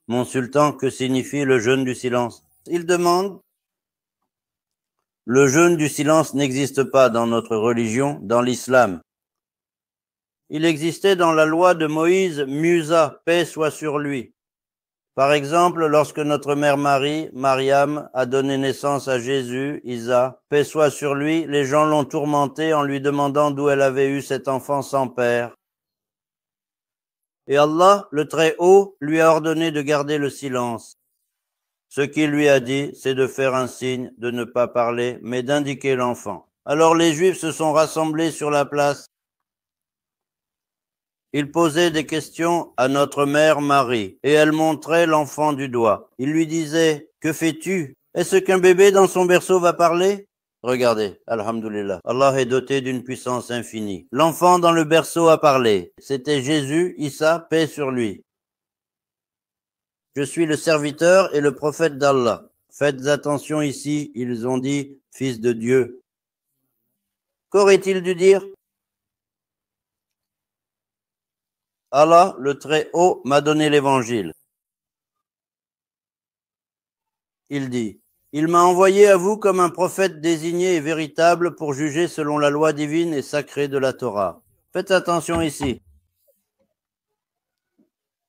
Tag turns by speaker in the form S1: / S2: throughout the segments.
S1: Mon sultan, que signifie le jeûne du silence? Il demande. Le jeûne du silence n'existe pas dans notre religion, dans l'islam. Il existait dans la loi de Moïse, Musa, paix soit sur lui. Par exemple, lorsque notre mère Marie, Mariam, a donné naissance à Jésus, Isa, paix soit sur lui, les gens l'ont tourmentée en lui demandant d'où elle avait eu cet enfant sans père. Et Allah, le Très-Haut, lui a ordonné de garder le silence. Ce qu'il lui a dit, c'est de faire un signe, de ne pas parler, mais d'indiquer l'enfant. Alors les Juifs se sont rassemblés sur la place. Ils posaient des questions à notre mère Marie, et elle montrait l'enfant du doigt. Ils lui disaient, « Que fais-tu? Est-ce qu'un bébé dans son berceau va parler ?» Regardez, alhamdoulilah, Allah est doté d'une puissance infinie. L'enfant dans le berceau a parlé. C'était Jésus, Issa, paix sur lui. Je suis le serviteur et le prophète d'Allah. Faites attention ici, ils ont dit, fils de Dieu. Qu'aurait-il dû dire? Allah, le Très-Haut, m'a donné l'évangile. Il dit, il m'a envoyé à vous comme un prophète désigné et véritable pour juger selon la loi divine et sacrée de la Torah. Faites attention ici.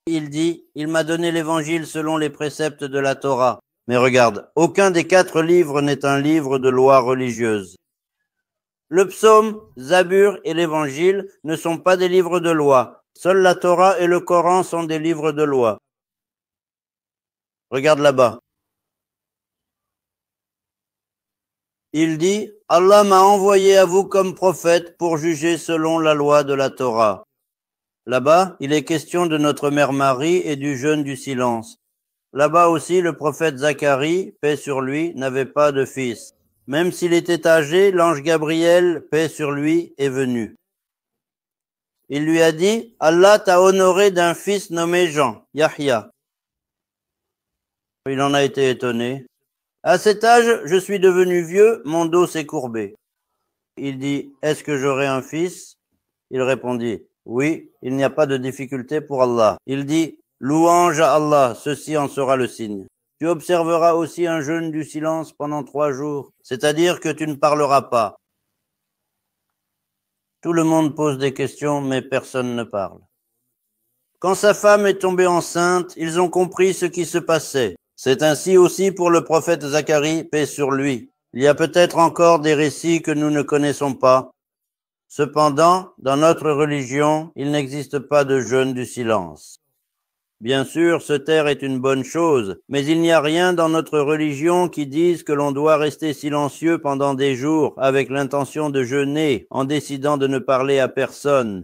S1: Il dit, il m'a donné l'évangile selon les préceptes de la Torah. Mais regarde, aucun des 4 livres n'est un livre de loi religieuse. Le psaume, Zabur et l'évangile ne sont pas des livres de loi. Seule la Torah et le Coran sont des livres de loi. Regarde là-bas. Il dit, Allah m'a envoyé à vous comme prophète pour juger selon la loi de la Torah. Là-bas, il est question de notre mère Marie et du jeûne du silence. Là-bas aussi, le prophète Zacharie, paix sur lui, n'avait pas de fils. Même s'il était âgé, l'ange Gabriel, paix sur lui, est venu. Il lui a dit, Allah t'a honoré d'un fils nommé Jean, Yahya. Il en a été étonné. À cet âge, je suis devenu vieux, mon dos s'est courbé. Il dit, est-ce que j'aurai un fils? Il répondit, oui, il n'y a pas de difficulté pour Allah. Il dit, louange à Allah, ceci en sera le signe. Tu observeras aussi un jeûne du silence pendant 3 jours, c'est-à-dire que tu ne parleras pas. Tout le monde pose des questions, mais personne ne parle. Quand sa femme est tombée enceinte, ils ont compris ce qui se passait. C'est ainsi aussi pour le prophète Zacharie, paix sur lui. Il y a peut-être encore des récits que nous ne connaissons pas. Cependant, dans notre religion, il n'existe pas de jeûne du silence. Bien sûr, se taire est une bonne chose, mais il n'y a rien dans notre religion qui dise que l'on doit rester silencieux pendant des jours avec l'intention de jeûner en décidant de ne parler à personne.